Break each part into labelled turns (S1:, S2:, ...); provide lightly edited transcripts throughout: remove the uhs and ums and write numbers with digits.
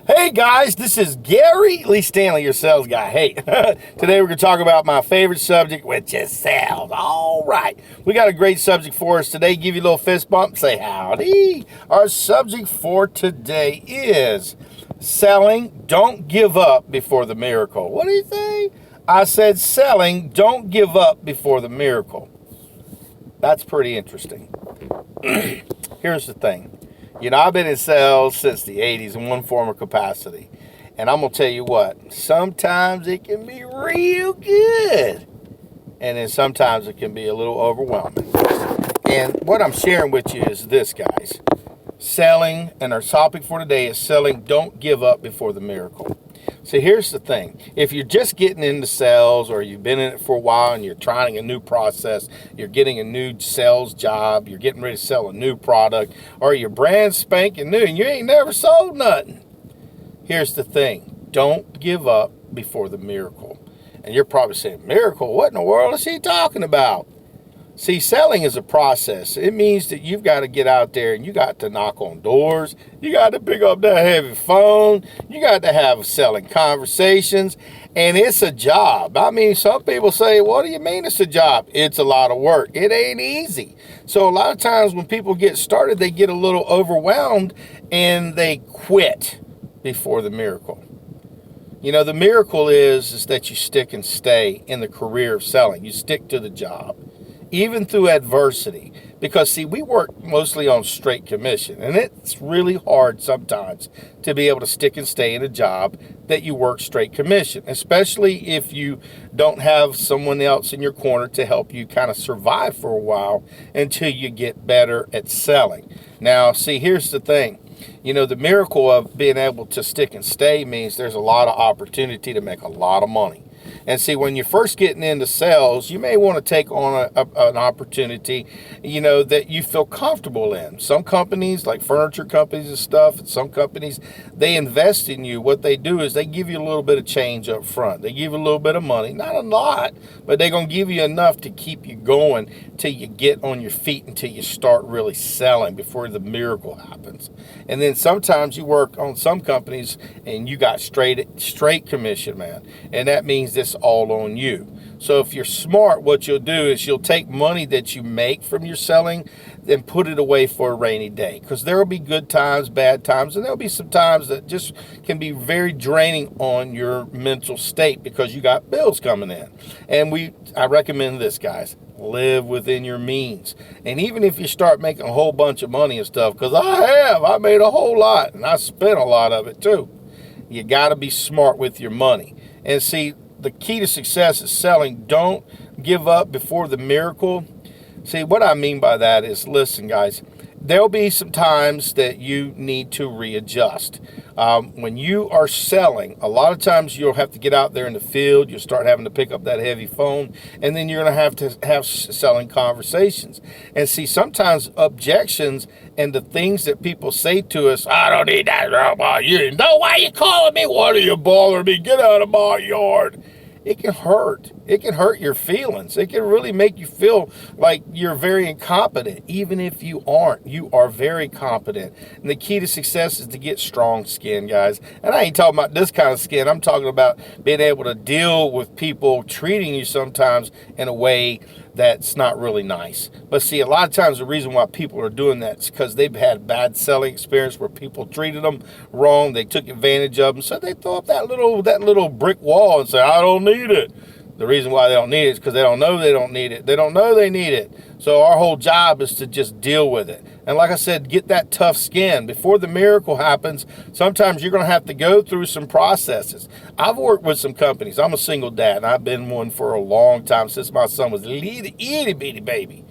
S1: Hey guys, this is Gary Lee Stanley, your sales guy. Hey, today we're going to talk about my favorite subject, which is sales. All right, we got a great subject for us today. Give you a little fist bump, say howdy. Our subject for today is selling. Don't give up before the miracle. What do you say? I said selling. Don't give up before the miracle. That's pretty interesting. Here's the thing. I've been in sales since the 80s in one form or capacity. And I'm going to tell you what, sometimes it can be real good. And then sometimes it can be a little overwhelming. And what I'm sharing with you is this, guys. Selling, and our topic for today is selling, don't give up before the miracle. See, here's the thing. If you're just getting into sales or you've been in it for a while and you're trying a new process, you're getting a new sales job, you're getting ready to sell a new product, or you're brand spanking new and you ain't never sold nothing. Here's the thing. Don't give up before the miracle. And you're probably saying, miracle? What in the world is he talking about? See, selling is a process. It means that you've got to get out there and you got to knock on doors. You got to pick up that heavy phone. You got to have selling conversations. And it's a job. I mean, some people say, what do you mean it's a job? It's a lot of work. It ain't easy. So a lot of times when people get started, they get a little overwhelmed and they quit before the miracle. The miracle is that you stick and stay in the career of selling. You stick to the job. Even through adversity, because see, we work mostly on straight commission, and it's really hard sometimes to be able to stick and stay in a job that you work straight commission, especially if you don't have someone else in your corner to help you kind of survive for a while until you get better at selling. Now, see, here's the thing. The miracle of being able to stick and stay means there's a lot of opportunity to make a lot of money. And see, when you're first getting into sales, you may want to take on an opportunity, that you feel comfortable in. Some companies, like furniture companies and stuff, and some companies, they invest in you. What they do is they give you a little bit of change up front. They give you a little bit of money, not a lot, but they're going to give you enough to keep you going till you get on your feet, until you start really selling before the miracle happens. And then sometimes you work on some companies and you got straight commission, man. And that means this all on you. So if you're smart, what you'll do is you'll take money that you make from your selling and put it away for a rainy day, because there will be good times, bad times, and there'll be some times that just can be very draining on your mental state because you got bills coming in. And I recommend this, guys. Live within your means. And even if you start making a whole bunch of money and stuff, because I made a whole lot and I spent a lot of it too. You got to be smart with your money. And see, the key to success is selling. Don't give up before the miracle. See, what I mean by that is, listen, guys, there'll be some times that you need to readjust. When you are selling, a lot of times you'll have to get out there in the field. You'll start having to pick up that heavy phone, and then you're going to have selling conversations. And see, sometimes objections and the things that people say to us, I don't need that robot. You know why you calling me? What are you bothering me? Get out of my yard. It can hurt. It can hurt your feelings. It can really make you feel like you're very incompetent. Even if you aren't, you are very competent. And the key to success is to get strong skin, guys. And I ain't talking about this kind of skin. I'm talking about being able to deal with people treating you sometimes in a way that's not really nice. But see, a lot of times the reason why people are doing that is because they've had bad selling experience where people treated them wrong. They took advantage of them. So they throw up that little brick wall and say, I don't need it. The reason why they don't need it is because they don't know they don't need it. They don't know they need it. So our whole job is to just deal with it. And like I said, get that tough skin. Before the miracle happens, sometimes you're going to have to go through some processes. I've worked with some companies. I'm a single dad, and I've been one for a long time, since my son was a itty bitty baby.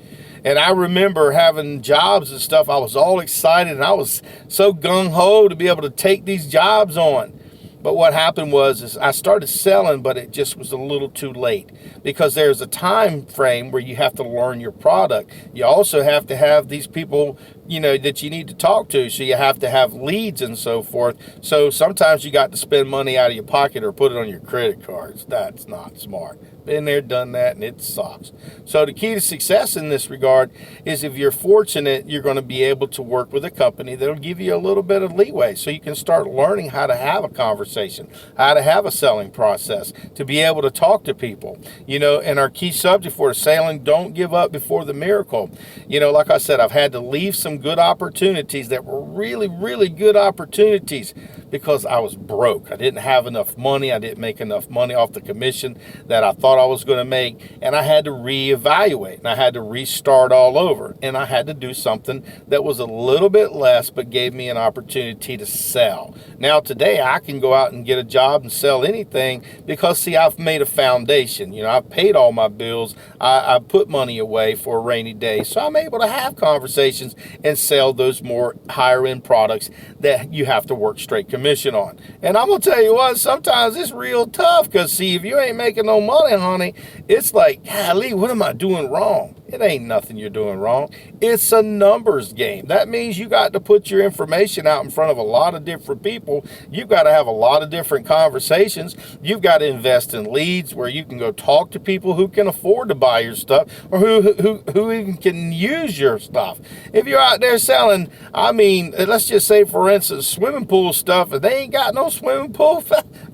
S1: And I remember having jobs and stuff. I was all excited, and I was so gung-ho to be able to take these jobs on. But what happened was I started selling, but it just was a little too late, because there's a time frame where you have to learn your product. You also have to have these people, that you need to talk to. So you have to have leads and so forth. So sometimes you got to spend money out of your pocket or put it on your credit cards. That's not smart. Been there, done that, and it sucks. So the key to success in this regard is if you're fortunate, you're going to be able to work with a company that'll give you a little bit of leeway so you can start learning how to have a conversation, how to have a selling process, to be able to talk to people. And our key subject for selling, don't give up before the miracle. Like I said, I've had to leave some good opportunities that were really, really good opportunities because I was broke. I didn't have enough money. I didn't make enough money off the commission that I thought I was going to make. And I had to reevaluate and I had to restart all over. And I had to do something that was a little bit less, but gave me an opportunity to sell. Now today I can go out and get a job and sell anything because see, I've made a foundation. I've paid all my bills. I put money away for a rainy day. So I'm able to have conversations and sell those more higher end products that you have to work straight commission on. And I'm going to tell you what, sometimes it's real tough because see, if you ain't making no money, honey, it's like, golly, what am I doing wrong? It ain't nothing you're doing wrong. It's a numbers game. That means you got to put your information out in front of a lot of different people. You've got to have a lot of different conversations. You've got to invest in leads where you can go talk to people who can afford to buy your stuff or who even can use your stuff. If you're out there selling, let's just say, for instance, swimming pool stuff, and they ain't got no swimming pool,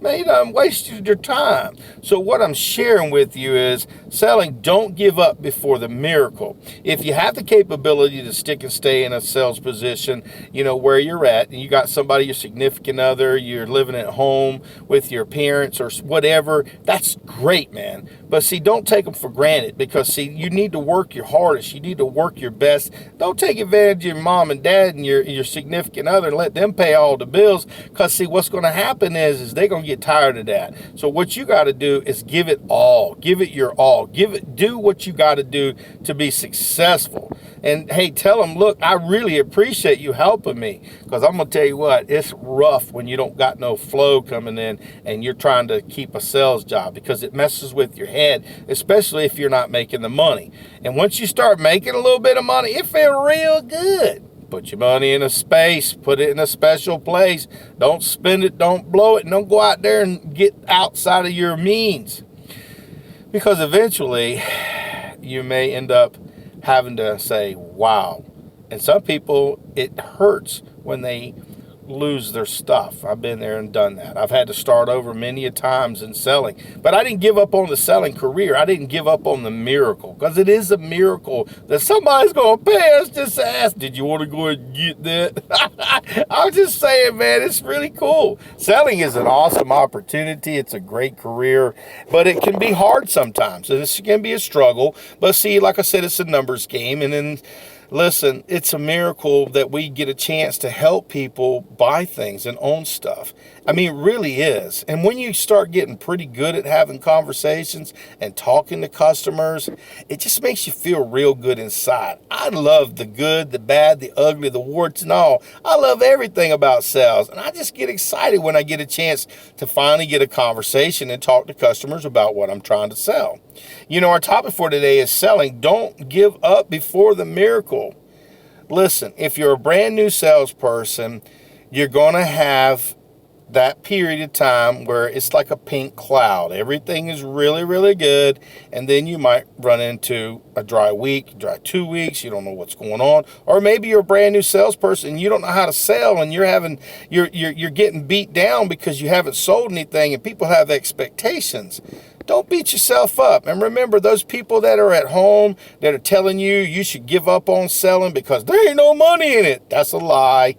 S1: man, you done wasted your time. So what I'm sharing with you is selling, don't give up before the miracle. If you have the capability to stick and stay in a sales position, where you're at, and you got somebody, your significant other, you're living at home with your parents or whatever, that's great, man. But see, don't take them for granted because see, you need to work your hardest. You need to work your best. Don't take advantage of your mom and dad and your significant other and let them pay all the bills because see, what's going to happen is they're going to get tired of that. So what you got to do is give it all. Give it your all. Do what you got to do to be successful. And hey, tell them, look, I really appreciate you helping me because I'm going to tell you what, it's rough when you don't got no flow coming in and you're trying to keep a sales job because it messes with your head, especially if you're not making the money. And once you start making a little bit of money, it feels real good. Put your money in a space, put it in a special place. Don't spend it, don't blow it, and don't go out there and get outside of your means. Because eventually you may end up having to say, wow. And some people, it hurts when they lose their stuff. I've been there and done that. I've had to start over many a times in selling. But I didn't give up on the selling career. I didn't give up on the miracle because it is a miracle that somebody's going to pay us just to ask, did you want to go ahead and get that? I'm just saying, man, it's really cool. Selling is an awesome opportunity. It's a great career, but it can be hard sometimes. And it can be a struggle. But see, like I said, it's a numbers game. And then listen, it's a miracle that we get a chance to help people buy things and own stuff. It really is. And when you start getting pretty good at having conversations and talking to customers, it just makes you feel real good inside. I love the good, the bad, the ugly, the warts and all. I love everything about sales. And I just get excited when I get a chance to finally get a conversation and talk to customers about what I'm trying to sell. Our topic for today is selling. Don't give up before the miracle. Listen, if you're a brand new salesperson, you're going to have that period of time where it's like a pink cloud. Everything is really, really good. And then you might run into a dry week, dry 2 weeks. You don't know what's going on. Or maybe you're a brand new salesperson and you don't know how to sell and you're getting beat down because you haven't sold anything and people have expectations. Don't beat yourself up. And remember, those people that are at home that are telling you should give up on selling because there ain't no money in it. That's a lie.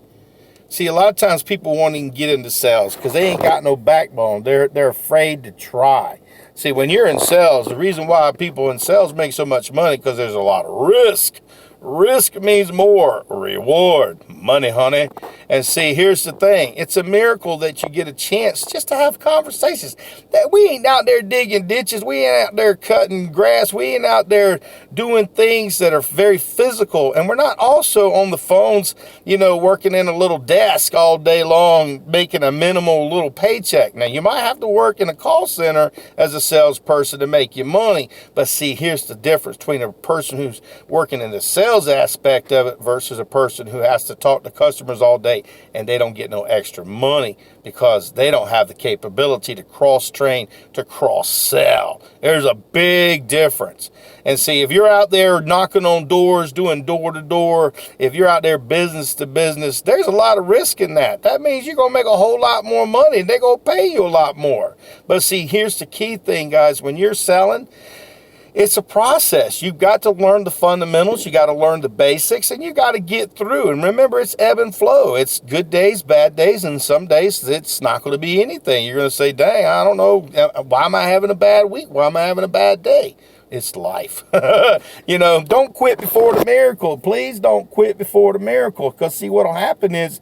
S1: See, a lot of times people won't even get into sales because they ain't got no backbone. They're afraid to try. See, when you're in sales, the reason why people in sales make so much money because there's a lot of risk. Risk means more reward. Money, honey. And see, here's the thing. It's a miracle that you get a chance just to have conversations. That we ain't out there digging ditches. We ain't out there cutting grass. We ain't out there doing things that are very physical. And we're not also on the phones, working in a little desk all day long, making a minimal little paycheck. Now, you might have to work in a call center as a salesperson to make your money. But see, here's the difference between a person who's working in the sales sales aspect of it versus a person who has to talk to customers all day and they don't get no extra money because they don't have the capability to cross-train, to cross-sell. There's a big difference. And see, if you're out there knocking on doors, doing door-to-door, if you're out there business to business, there's a lot of risk in that. That means you're going to make a whole lot more money and they're going to pay you a lot more. But see, here's the key thing, guys. When you're selling, it's a process. You've got to learn the fundamentals. You got to learn the basics, and you got to get through. And remember, it's ebb and flow. It's good days, bad days, and some days it's not going to be anything. You're going to say, dang, I don't know. Why am I having a bad week? Why am I having a bad day? It's life. Don't quit before the miracle. Please don't quit before the miracle. Because see, what'll happen is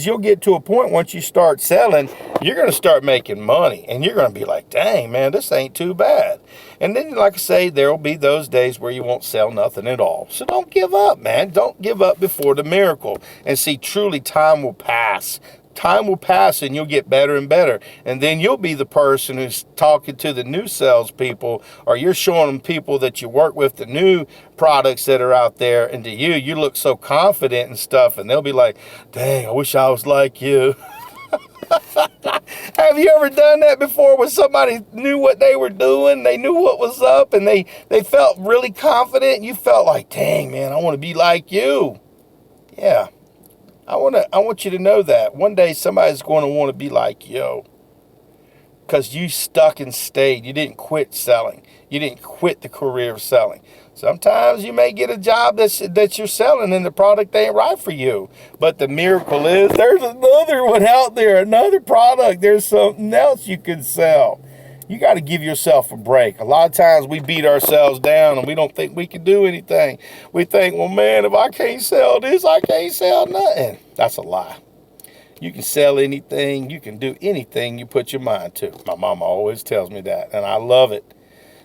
S1: you'll get to a point once you start selling, you're going to start making money. And you're going to be like, dang, man, this ain't too bad. And then, like I say, there will be those days where you won't sell nothing at all. So don't give up, man. Don't give up before the miracle. And see, truly, time will pass. Time will pass and you'll get better and better. And then you'll be the person who's talking to the new salespeople, or you're showing them people that you work with the new products that are out there. And to you, you look so confident and stuff. And they'll be like, dang, I wish I was like you. Have you ever done that before when somebody knew what they were doing? They knew what was up and they felt really confident. And you felt like, dang, man, I want to be like you. Yeah. I want you to know that one day somebody's going to want to be like you, because you stuck and stayed. You didn't quit selling. You didn't quit the career of selling. Sometimes you may get a job that you're selling and the product ain't right for you. But the miracle is there's another one out there, another product. There's something else you can sell. You got to give yourself a break. A lot of times we beat ourselves down and we don't think we can do anything. We think, well, man, if I can't sell this, I can't sell nothing. That's a lie. You can sell anything. You can do anything you put your mind to. My mama always tells me that, and I love it.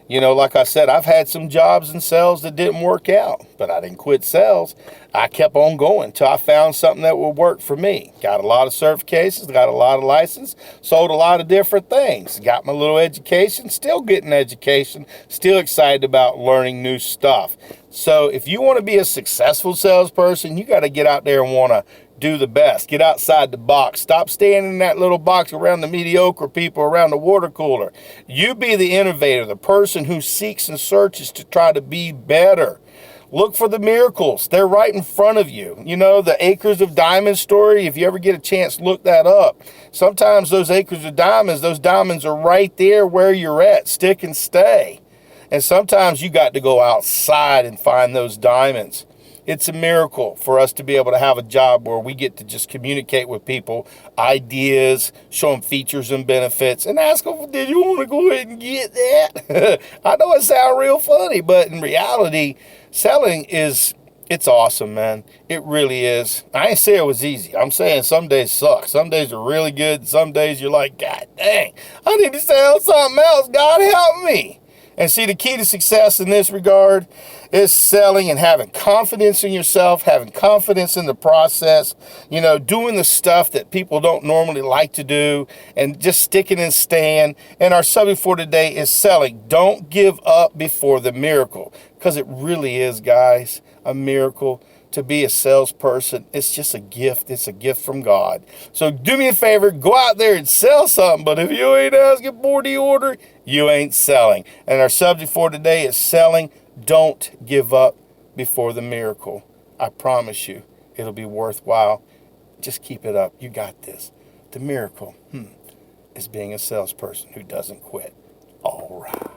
S1: Like I said, I've had some jobs in sales that didn't work out, but I didn't quit sales. I kept on going until I found something that would work for me. Got a lot of certifications, got a lot of license, sold a lot of different things. Got my little education, still getting education, still excited about learning new stuff. So if you want to be a successful salesperson, you got to get out there and want to do the best. Get outside the box. Stop staying in that little box around the mediocre people, around the water cooler. You be the innovator, the person who seeks and searches to try to be better. Look for the miracles. They're right in front of you. The acres of diamonds story, if you ever get a chance, look that up. Sometimes those acres of diamonds, those diamonds are right there where you're at. Stick and stay. And sometimes you got to go outside and find those diamonds. It's a miracle for us to be able to have a job where we get to just communicate with people, ideas, show them features and benefits, and ask them, did you want to go ahead and get that? I know it sounds real funny, but in reality, selling it's awesome, man. It really is. I ain't say it was easy. I'm saying some days suck. Some days are really good. Some days you're like, God dang, I need to sell something else. God help me. And see, the key to success in this regard is selling and having confidence in yourself, having confidence in the process, doing the stuff that people don't normally like to do, and just sticking and staying. And our subject for today is selling. Don't give up before the miracle, because it really is, guys, a miracle. To be a salesperson, it's just a gift. It's a gift from God. So do me a favor, go out there and sell something. But if you ain't asking for the order, you ain't selling. And our subject for today is selling. Don't give up before the miracle. I promise you, it'll be worthwhile. Just keep it up. You got this. The miracle is being a salesperson who doesn't quit. All right.